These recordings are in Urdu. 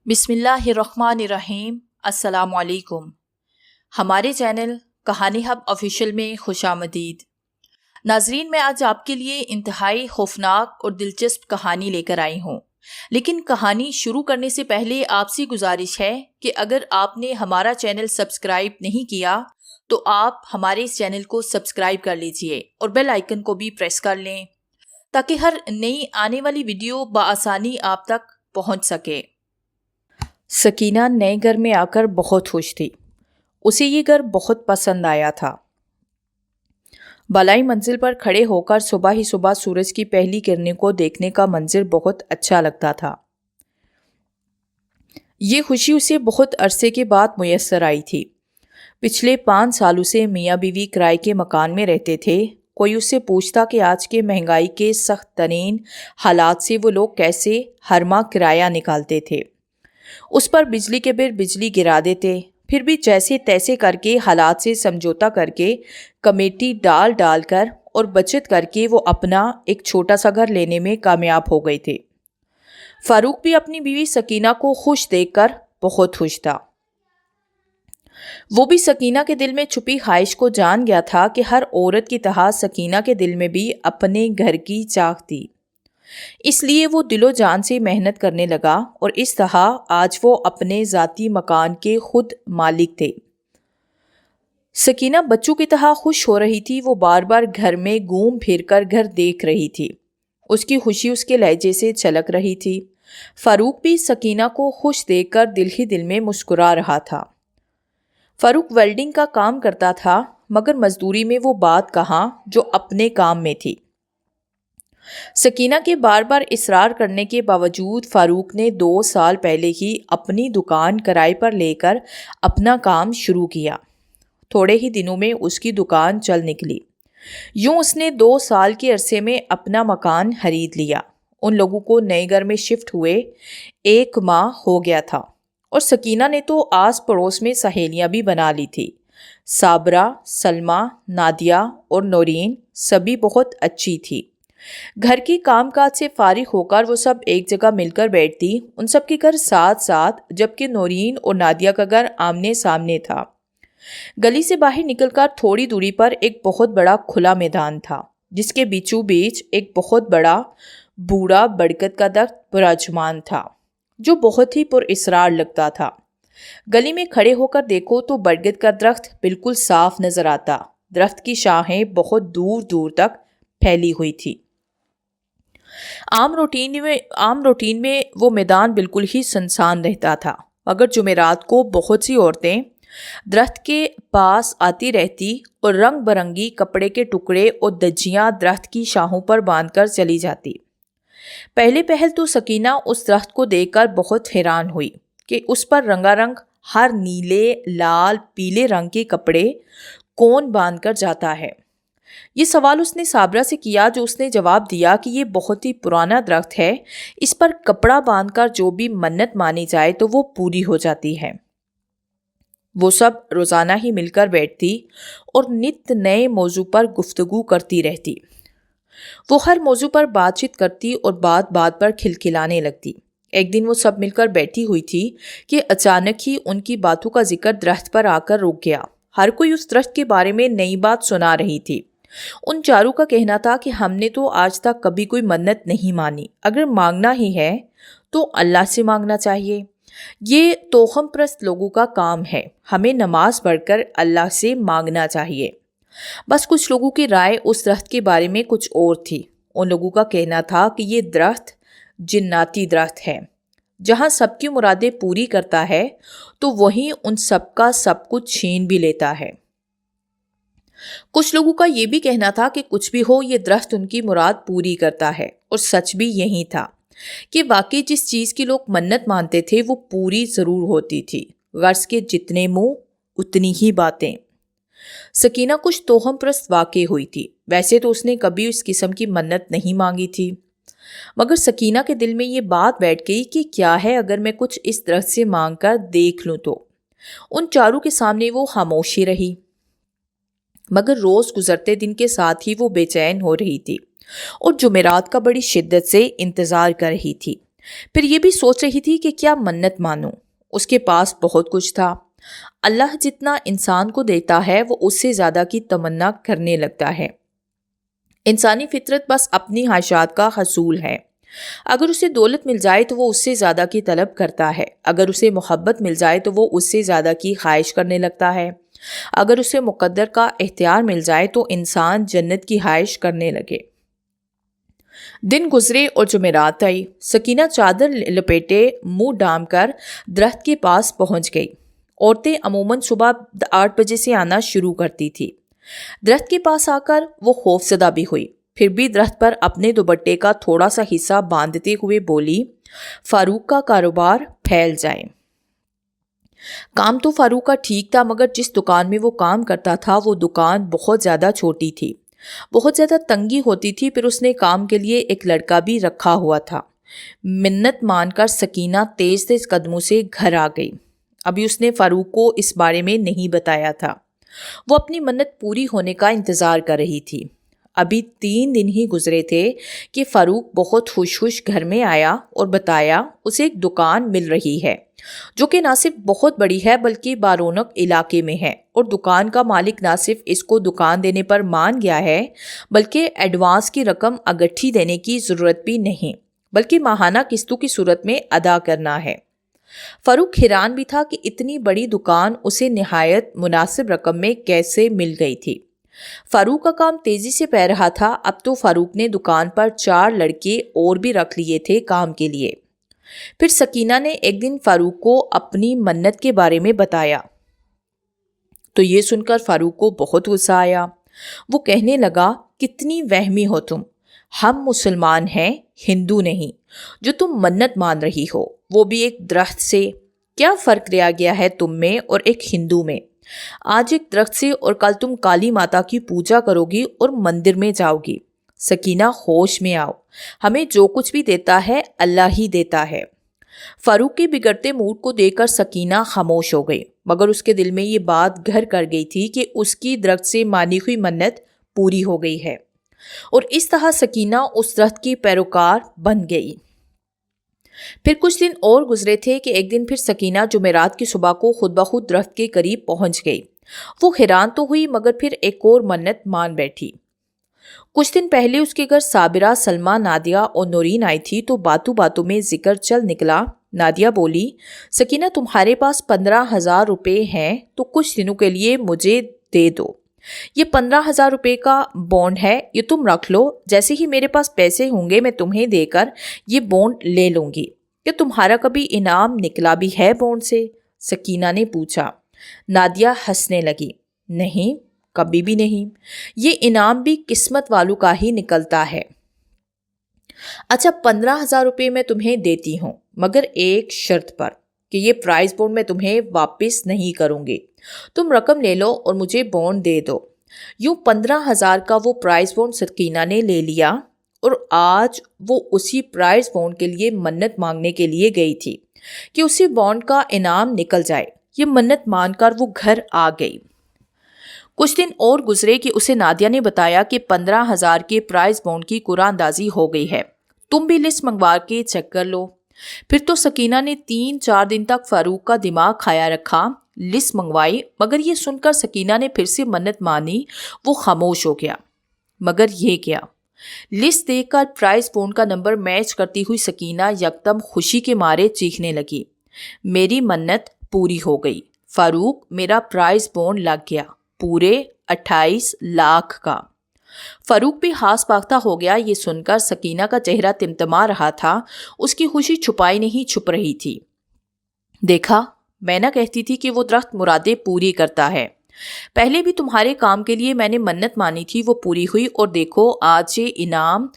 بسم اللہ الرحمن الرحیم۔ السلام علیکم۔ ہمارے چینل کہانی ہب آفیشیل میں خوش آمدید۔ ناظرین، میں آج آپ کے لیے انتہائی خوفناک اور دلچسپ کہانی لے کر آئی ہوں، لیکن کہانی شروع کرنے سے پہلے آپ سے گزارش ہے کہ اگر آپ نے ہمارا چینل سبسکرائب نہیں کیا تو آپ ہمارے اس چینل کو سبسکرائب کر لیجئے اور بیل آئیکن کو بھی پریس کر لیں تاکہ ہر نئی آنے والی ویڈیو بآسانی آپ تک پہنچ سکے۔ سکینہ نئے گھر میں آ کر بہت خوش تھی۔ اسے یہ گھر بہت پسند آیا تھا۔ بالائی منزل پر کھڑے ہو کر صبح ہی صبح سورج کی پہلی کرنیں کو دیکھنے کا منظر بہت اچھا لگتا تھا۔ یہ خوشی اسے بہت عرصے کے بعد میسر آئی تھی۔ پچھلے 5 سالوں سے میاں بیوی کرائے کے مکان میں رہتے تھے۔ کوئی اس سے پوچھتا کہ آج کے مہنگائی کے سخت ترین حالات سے وہ لوگ کیسے ہر ماہ کرایہ نکالتے تھے۔ اس پر بجلی کے بل بجلی گرا دیتے، پھر بھی جیسے تیسے کر کے حالات سے سمجھوتا کر کے کمیٹی ڈال کر اور بچت کر کے وہ اپنا ایک چھوٹا سا گھر لینے میں کامیاب ہو گئے تھے۔ فاروق بھی اپنی بیوی سکینہ کو خوش دیکھ کر بہت خوش تھا۔ وہ بھی سکینہ کے دل میں چھپی خواہش کو جان گیا تھا کہ ہر عورت کی طرح سکینہ کے دل میں بھی اپنے گھر کی چاہت تھی۔ اس لیے وہ دل و جان سے محنت کرنے لگا اور اس طرح آج وہ اپنے ذاتی مکان کے خود مالک تھے۔ سکینہ بچوں کی طرح خوش ہو رہی تھی۔ وہ بار بار گھر میں گھوم پھر کر گھر دیکھ رہی تھی۔ اس کی خوشی اس کے لہجے سے چھلک رہی تھی۔ فاروق بھی سکینہ کو خوش دیکھ کر دل ہی دل میں مسکرا رہا تھا۔ فاروق ویلڈنگ کا کام کرتا تھا، مگر مزدوری میں وہ بات کہاں جو اپنے کام میں تھی۔ سکینہ کے بار بار اصرار کرنے کے باوجود فاروق نے 2 سال پہلے ہی اپنی دکان کرائے پر لے کر اپنا کام شروع کیا۔ تھوڑے ہی دنوں میں اس کی دکان چل نکلی۔ یوں اس نے 2 سال کے عرصے میں اپنا مکان خرید لیا۔ ان لوگوں کو نئے گھر میں شفٹ ہوئے 1 ماہ ہو گیا تھا اور سکینہ نے تو آس پڑوس میں سہیلیاں بھی بنا لی تھی۔ صابرہ، سلمیٰ، نادیہ اور نورین سبھی بہت اچھی تھی۔ گھر کی کام کاج سے فارغ ہو کر وہ سب ایک جگہ مل کر بیٹھتی۔ ان سب کے گھر ساتھ ساتھ، جبکہ نورین اور نادیہ کا گھر آمنے سامنے تھا۔ گلی سے باہر نکل کر تھوڑی دوری پر ایک بہت بڑا کھلا میدان تھا، جس کے بیچوں بیچ ایک بہت بڑا بوڑھا برگد کا درخت براجمان تھا، جو بہت ہی پر اسرار لگتا تھا۔ گلی میں کھڑے ہو کر دیکھو تو برگد کا درخت بالکل صاف نظر آتا۔ درخت کی شاخیں بہت دور دور تک پھیلی ہوئی تھی۔ عام روٹین میں وہ میدان بالکل ہی سنسان رہتا تھا، مگر جمعرات کو بہت سی عورتیں درخت کے پاس آتی رہتی اور رنگ برنگی کپڑے کے ٹکڑے اور دجیاں درخت کی شاخوں پر باندھ کر چلی جاتی۔ پہلے پہل تو سکینہ اس درخت کو دیکھ کر بہت حیران ہوئی کہ اس پر رنگا رنگ ہر نیلے، لال، پیلے رنگ کے کپڑے کون باندھ کر جاتا ہے۔ یہ سوال اس نے صابرہ سے کیا، جو اس نے جواب دیا کہ یہ بہت ہی پرانا درخت ہے، اس پر کپڑا باندھ کر جو بھی منت مانی جائے تو وہ پوری ہو جاتی ہے۔ وہ سب روزانہ ہی مل کر بیٹھتی اور نت نئے موضوع پر گفتگو کرتی رہتی۔ وہ ہر موضوع پر بات چیت کرتی اور بات بات پر کھلکھلانے لگتی۔ ایک دن وہ سب مل کر بیٹھی ہوئی تھی کہ اچانک ہی ان کی باتوں کا ذکر درخت پر آ کر رک گیا۔ ہر کوئی اس درخت کے بارے میں نئی بات سنا رہی تھی۔ ان چاروں کا کہنا تھا کہ ہم نے تو آج تک کبھی کوئی منت نہیں مانی، اگر مانگنا ہی ہے تو اللہ سے مانگنا چاہیے۔ یہ توہم پرست لوگوں کا کام ہے، ہمیں نماز پڑھ کر اللہ سے مانگنا چاہیے۔ بس کچھ لوگوں کی رائے اس درخت کے بارے میں کچھ اور تھی۔ ان لوگوں کا کہنا تھا کہ یہ درخت جناتی درخت ہے، جہاں سب کی مرادیں پوری کرتا ہے تو وہیں ان سب کا سب کچھ چھین بھی لیتا ہے۔ کچھ لوگوں کا یہ بھی کہنا تھا کہ کچھ بھی ہو، یہ درخت ان کی مراد پوری کرتا ہے، اور سچ بھی یہی تھا کہ واقعی جس چیز کی لوگ منت مانتے تھے وہ پوری ضرور ہوتی تھی۔ غرض کے جتنے منہ اتنی ہی باتیں۔ سکینہ کچھ توہم پرست واقع ہوئی تھی۔ ویسے تو اس نے کبھی اس قسم کی منت نہیں مانگی تھی، مگر سکینہ کے دل میں یہ بات بیٹھ گئی کہ کیا ہے اگر میں کچھ اس درخت سے مانگ کر دیکھ لوں تو۔ ان چاروں کے سامنے وہ خاموشی رہی، مگر روز گزرتے دن کے ساتھ ہی وہ بے چین ہو رہی تھی اور جمعرات کا بڑی شدت سے انتظار کر رہی تھی۔ پھر یہ بھی سوچ رہی تھی کہ کیا منت مانوں۔ اس کے پاس بہت کچھ تھا۔ اللہ جتنا انسان کو دیتا ہے وہ اس سے زیادہ کی تمنا کرنے لگتا ہے۔ انسانی فطرت بس اپنی خواہشات کا حصول ہے۔ اگر اسے دولت مل جائے تو وہ اس سے زیادہ کی طلب کرتا ہے، اگر اسے محبت مل جائے تو وہ اس سے زیادہ کی خواہش کرنے لگتا ہے، اگر اسے مقدر کا اختیار مل جائے تو انسان جنت کی خواہش کرنے لگے۔ دن گزرے اور جمعرات آئی۔ سکینہ چادر لپیٹے منہ ڈام کر درخت کے پاس پہنچ گئی۔ عورتیں عموماً صبح 8 بجے سے آنا شروع کرتی تھی۔ درخت کے پاس آ کر وہ خوف زدہ بھی ہوئی، پھر بھی درخت پر اپنے دوپٹے کا تھوڑا سا حصہ باندھتے ہوئے بولی، فاروق کا کاروبار پھیل جائے۔ کام تو فاروق کا ٹھیک تھا، مگر جس دکان میں وہ کام کرتا تھا وہ دکان بہت زیادہ چھوٹی تھی، بہت زیادہ تنگی ہوتی تھی۔ پھر اس نے کام کے لیے ایک لڑکا بھی رکھا ہوا تھا۔ منت مان کر سکینہ تیز تیز قدموں سے گھر آ گئی۔ ابھی اس نے فاروق کو اس بارے میں نہیں بتایا تھا۔ وہ اپنی منت پوری ہونے کا انتظار کر رہی تھی۔ ابھی 3 دن ہی گزرے تھے کہ فاروق بہت خوش گھر میں آیا اور بتایا اسے ایک دکان مل رہی ہے جو کہ نہ صرف بہت بڑی ہے بلکہ بارونق علاقے میں ہے، اور دکان کا مالک نہ صرف اس کو دکان دینے پر مان گیا ہے بلکہ ایڈوانس کی رقم اگٹھی دینے کی ضرورت بھی نہیں بلکہ ماہانہ قسطوں کی صورت میں ادا کرنا ہے۔ فاروق حیران بھی تھا کہ اتنی بڑی دکان اسے نہایت مناسب رقم میں کیسے مل گئی تھی۔ فاروق کا کام تیزی سے پہ رہا تھا۔ اب تو فاروق نے دکان پر 4 لڑکے اور بھی رکھ لیے تھے کام کے لیے۔ پھر سکینہ نے ایک دن فاروق کو اپنی منت کے بارے میں بتایا تو یہ سن کر فاروق کو بہت غصہ آیا۔ وہ کہنے لگا، کتنی وہمی ہو تم، ہم مسلمان ہیں، ہندو نہیں۔ جو تم منت مان رہی ہو وہ بھی ایک درخت سے، کیا فرق رہ گیا ہے تم میں اور ایک ہندو میں؟ آج ایک درخت سے اور کل تم کالی ماتا کی پوجا کرو گی اور مندر میں جاؤ گی۔ سکینہ، ہوش میں آؤ، ہمیں جو کچھ بھی دیتا ہے اللہ ہی دیتا ہے۔ فاروق کے بگڑتے موڈ کو دیکھ کر سکینہ خاموش ہو گئی، مگر اس کے دل میں یہ بات گھر کر گئی تھی کہ اس کی درخت سے مانی ہوئی منت پوری ہو گئی ہے، اور اس طرح سکینہ اس درخت کی پیروکار بن گئی۔ پھر کچھ دن اور گزرے تھے کہ ایک دن پھر سکینہ جمعرات کی صبح کو خود بخود درخت کے قریب پہنچ گئی۔ وہ حیران تو ہوئی مگر پھر ایک اور منت مان بیٹھی۔ کچھ دن پہلے اس کے گھر صابرہ، سلمہ، نادیہ اور نورین آئی تھی تو باتوں باتوں میں ذکر چل نکلا۔ نادیہ بولی، سکینہ تمہارے پاس 15,000 روپے ہیں تو کچھ دنوں کے لیے مجھے دے دو۔ یہ 15,000 روپے کا بانڈ ہے، یہ تم رکھ لو، جیسے ہی میرے پاس پیسے ہوں گے میں تمہیں دے کر یہ بانڈ لے لوں گی۔ کیا تمہارا کبھی انعام نکلا بھی ہے بانڈ سے؟ سکینہ نے پوچھا۔ نادیہ ہنسنے لگی، نہیں، کبھی بھی نہیں، یہ انعام بھی قسمت والوں کا ہی نکلتا ہے۔ اچھا، 15,000 روپے میں تمہیں دیتی ہوں، مگر ایک شرط پر کہ یہ پرائز بانڈ میں تمہیں واپس نہیں کروں گی۔ تم رقم لے لو اور مجھے بانڈ دے دو۔ یوں 15,000 کا وہ پرائز بانڈ سکینہ نے لے لیا، اور آج وہ اسی پرائز بانڈ کے لیے منت مانگنے کے لیے گئی تھی کہ اسی بانڈ کا انعام نکل جائے۔ یہ منت مان کر وہ گھر آ گئی۔ کچھ دن اور گزرے کہ اسے نادیہ نے بتایا کہ 15,000 کے پرائز بانڈ کی قرعہ اندازی ہو گئی ہے، تم بھی لسٹ منگوا کے چیک کر لو۔ پھر تو سکینہ نے 3-4 دن تک فاروق کا دماغ کھایا رکھا، لسٹ منگوائی، مگر یہ سن کر سکینہ نے پھر سے منت مانی۔ وہ خاموش ہو گیا۔ مگر یہ کیا، لسٹ دیکھ کر پرائز بانڈ کا نمبر میچ کرتی ہوئی سکینہ یکدم خوشی کے مارے چیخنے لگی، میری منت پوری ہو گئی، فاروق، میرا پرائز بانڈ لگ گیا، پورے 28 لاکھ کا۔ فاروق بھی ہاس باختہ ہو گیا۔ یہ سن کر سکینہ کا چہرہ تمتما رہا تھا، اس کی خوشی چھپائی نہیں چھپ رہی تھی۔ دیکھا، میں نہ کہتی تھی کہ وہ درخت مرادیں پوری کرتا ہے۔ پہلے بھی تمہارے کام کے لیے میں نے منت مانی تھی، وہ پوری ہوئی، اور دیکھو آج یہ انعام،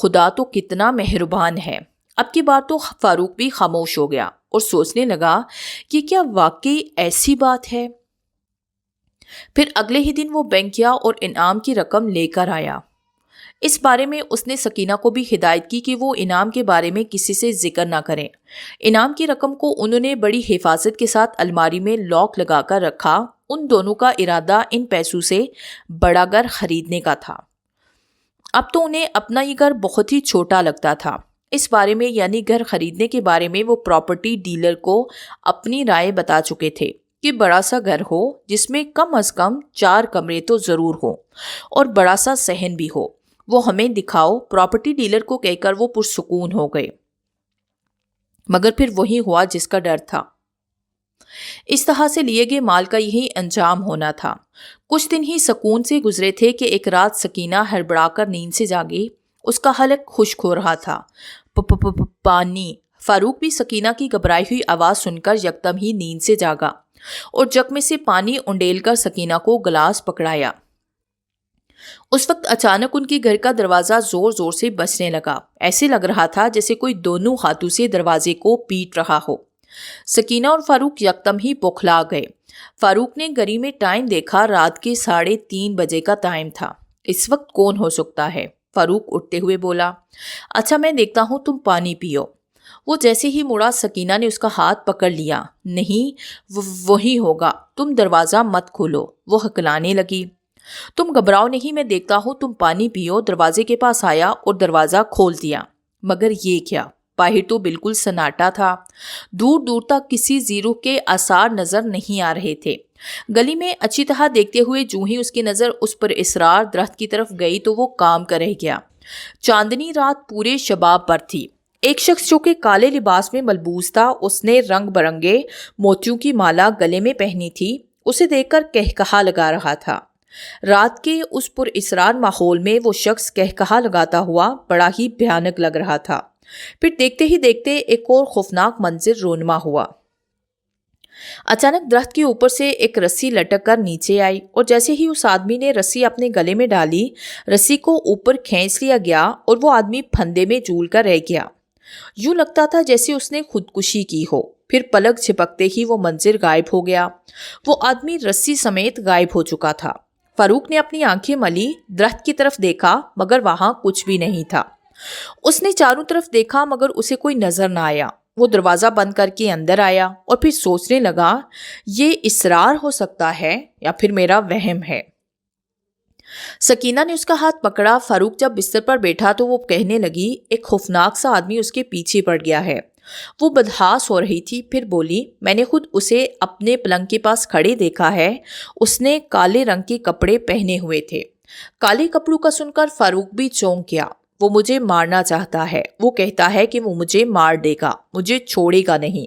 خدا تو کتنا مہربان ہے۔ اب کی بار تو فاروق بھی خاموش ہو گیا اور سوچنے لگا کہ کیا واقعی ایسی بات ہے؟ پھر اگلے ہی دن وہ بینک گیا اور انعام کی رقم لے کر آیا۔ اس بارے میں اس نے سکینہ کو بھی ہدایت کی کہ وہ انعام کے بارے میں کسی سے ذکر نہ کریں۔ انعام کی رقم کو انہوں نے بڑی حفاظت کے ساتھ الماری میں لاک لگا کر رکھا۔ ان دونوں کا ارادہ ان پیسوں سے بڑا گھر خریدنے کا تھا۔ اب تو انہیں اپنا یہ گھر بہت ہی چھوٹا لگتا تھا۔ اس بارے میں یعنی گھر خریدنے کے بارے میں وہ پراپرٹی ڈیلر کو اپنی رائے بتا چکے تھے کہ بڑا سا گھر ہو جس میں کم از کم 4 کمرے تو ضرور ہوں اور بڑا سا صحن بھی ہو، وہ ہمیں دکھاؤ۔ پراپرٹی ڈیلر کو کہہ کر وہ پرسکون ہو گئے، مگر پھر وہی ہوا جس کا ڈر تھا۔ اس طرح سے لیے گئے مال کا یہی انجام ہونا تھا۔ کچھ دن ہی سکون سے گزرے تھے کہ ایک رات سکینہ ہڑبڑا کر نیند سے جاگی۔ اس کا حلق خشک ہو رہا تھا۔ پانی۔ فاروق بھی سکینہ کی گھبرائی ہوئی آواز سن کر یکدم ہی نیند سے جاگا اور جگ میں سے پانی انڈیل کر سکینہ کو گلاس پکڑایا۔ اس وقت اچانک ان کے گھر کا دروازہ زور زور سے بجنے لگا۔ ایسے لگ رہا تھا جیسے کوئی دونوں ہاتھوں سے دروازے کو پیٹ رہا ہو۔ سکینہ اور فاروق یکدم ہی بوکھلا گئے۔ فاروق نے گھڑی میں ٹائم دیکھا، رات کے 3:30 بجے کا ٹائم تھا۔ اس وقت کون ہو سکتا ہے؟ فاروق اٹھتے ہوئے بولا۔ اچھا میں دیکھتا ہوں، تم پانی پیو۔ وہ جیسے ہی مڑا سکینہ نے اس کا ہاتھ پکڑ لیا۔ نہیں، وہی ہوگا، تم دروازہ مت کھولو۔ وہ ہکلانے لگی۔ تم گھبراؤ نہیں، میں دیکھتا ہوں، تم پانی پیو۔ دروازے کے پاس آیا اور دروازہ کھول دیا، مگر یہ کیا؟ باہر تو بالکل سناٹا تھا۔ دور دور تک کسی زیرو کے آثار نظر نہیں آ رہے تھے۔ گلی میں اچھی طرح دیکھتے ہوئے جو ہی اس کی نظر اس پر اسرار درخت کی طرف گئی تو وہ کام کر رہ گیا۔ چاندنی رات پورے شباب پر تھی۔ ایک شخص جو کہ کالے لباس میں ملبوس تھا، اس نے رنگ برنگے موتیوں کی مالا گلے میں پہنی تھی، اسے دیکھ کر کہکہا لگا رہا تھا۔ رات کے اس پر اسرار ماحول میں وہ شخص کہکہا لگاتا ہوا بڑا ہی بھیانک لگ رہا تھا۔ پھر دیکھتے ہی دیکھتے ایک اور خوفناک منظر رونما ہوا۔ اچانک درخت کے اوپر سے ایک رسی لٹک کر نیچے آئی اور جیسے ہی اس آدمی نے رسی اپنے گلے میں ڈالی، رسی کو اوپر کھینچ لیا گیا اور وہ آدمی پھندے میں جھول کر رہ گیا۔ یوں لگتا تھا جیسے اس نے خودکشی کی ہو۔ پھر پلک جھپکتے ہی وہ منظر غائب ہو گیا۔ وہ آدمی رسی سمیت غائب ہو چکا تھا۔ فاروق نے اپنی آنکھیں ملی، درخت کی طرف دیکھا مگر وہاں کچھ بھی نہیں تھا۔ اس نے چاروں طرف دیکھا مگر اسے کوئی نظر نہ آیا۔ وہ دروازہ بند کر کے اندر آیا اور پھر سوچنے لگا، یہ اسرار ہو سکتا ہے یا پھر میرا وہم ہے۔ سکینہ نے اس کا ہاتھ پکڑا۔ فاروق جب بستر پر بیٹھا تو وہ کہنے لگی، ایک خوفناک سا آدمی اس کے پیچھے پڑ گیا ہے۔ وہ بدحاس ہو رہی تھی، پھر بولی، میں نے خود اسے اپنے پلنگ کے پاس کھڑے دیکھا ہے۔ اس نے کالے رنگ کے کپڑے پہنے ہوئے تھے۔ کالے کپڑوں کا سن کر فاروق بھی چونک گیا۔ وہ مجھے مارنا چاہتا ہے، وہ کہتا ہے کہ وہ مجھے مار دے گا، مجھے چھوڑے گا نہیں۔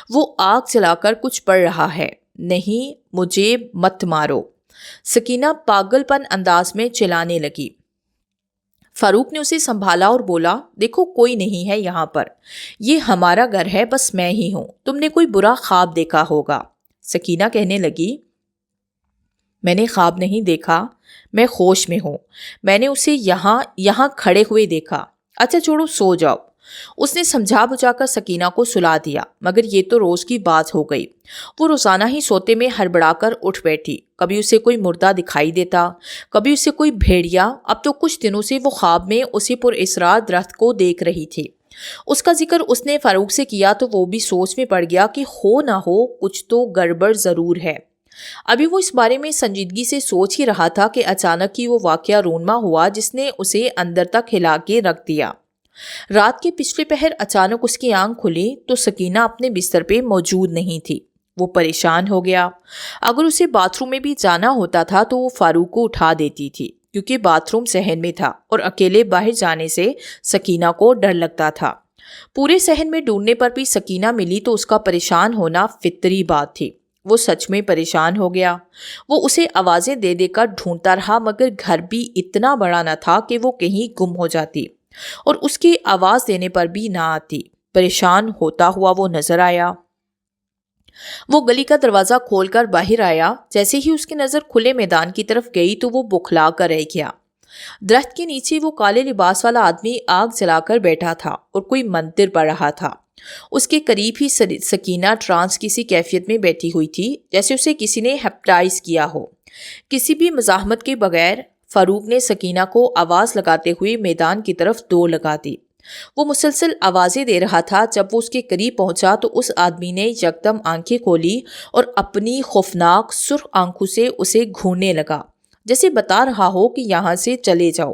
وہ آگ جلا کر کچھ پڑھ رہا ہے، نہیں مجھے مت مارو۔ سکینہ پاگل پن انداز میں چلانے لگی۔ فاروق نے اسے سنبھالا اور بولا، دیکھو کوئی نہیں ہے یہاں پر، یہ ہمارا گھر ہے، بس میں ہی ہوں، تم نے کوئی برا خواب دیکھا ہوگا۔ سکینہ کہنے لگی، میں نے خواب نہیں دیکھا، میں ہوش میں ہوں، میں نے اسے یہاں کھڑے ہوئے دیکھا۔ اچھا چھوڑو، سو جاؤ۔ اس نے سمجھا بجھا کر سکینہ کو سلا دیا، مگر یہ تو روز کی بات ہو گئی۔ وہ روزانہ ہی سوتے میں ہڑبڑا کر اٹھ بیٹھی، کبھی اسے کوئی مردہ دکھائی دیتا، کبھی اسے کوئی بھیڑیا۔ اب تو کچھ دنوں سے وہ خواب میں اسی پر اسرار درخت کو دیکھ رہی تھی۔ اس کا ذکر اس نے فاروق سے کیا تو وہ بھی سوچ میں پڑ گیا کہ ہو نہ ہو کچھ تو گڑبڑ ضرور ہے۔ ابھی وہ اس بارے میں سنجیدگی سے سوچ ہی رہا تھا کہ اچانک ہی وہ واقعہ رونما ہوا جس نے اسے اندر تک ہلا کے رکھ دیا۔ رات کے پچھلے پہر اچانک اس کی آنکھ کھلی تو سکینہ اپنے بستر پہ موجود نہیں تھی۔ وہ پریشان ہو گیا۔ اگر اسے باتھ روم میں بھی جانا ہوتا تھا تو وہ فاروق کو اٹھا دیتی تھی، کیونکہ باتھ روم صحن میں تھا اور اکیلے باہر جانے سے سکینہ کو ڈر لگتا تھا۔ پورے صحن میں ڈھونڈنے پر بھی سکینہ ملی تو اس کا پریشان ہونا فطری بات تھی۔ وہ سچ میں پریشان ہو گیا۔ وہ اسے آوازیں دے دے کر ڈھونڈتا رہا مگر گھر بھی اتنا بڑا نہ تھا کہ وہ کہیں گم ہو جاتی اور اس کی آواز دینے پر بھی نہ آتی۔ پریشان ہوتا ہوا وہ نظر آیا۔ وہ گلی کا دروازہ کھول کر باہر آیا۔ جیسے ہی اس کی نظر کھلے میدان کی طرف گئی تو وہ بوکھلا کر رہ گیا۔ درخت کے نیچے وہ کالے لباس والا آدمی آگ جلا کر بیٹھا تھا اور کوئی منتر پڑھ رہا تھا۔ اس کے قریب ہی سکینہ ٹرانس کسی کیفیت میں بیٹھی ہوئی تھی، جیسے اسے کسی نے ہپنوٹائز کیا ہو۔ کسی بھی مزاحمت کے بغیر فاروق نے سکینہ کو آواز لگاتے ہوئے میدان کی طرف دوڑ لگا دی۔ وہ مسلسل آوازیں دے رہا تھا۔ جب وہ اس کے قریب پہنچا تو اس آدمی نے یکدم آنکھیں کھولی اور اپنی خوفناک سرخ آنکھوں سے اسے گھورنے لگا، جیسے بتا رہا ہو کہ یہاں سے چلے جاؤ۔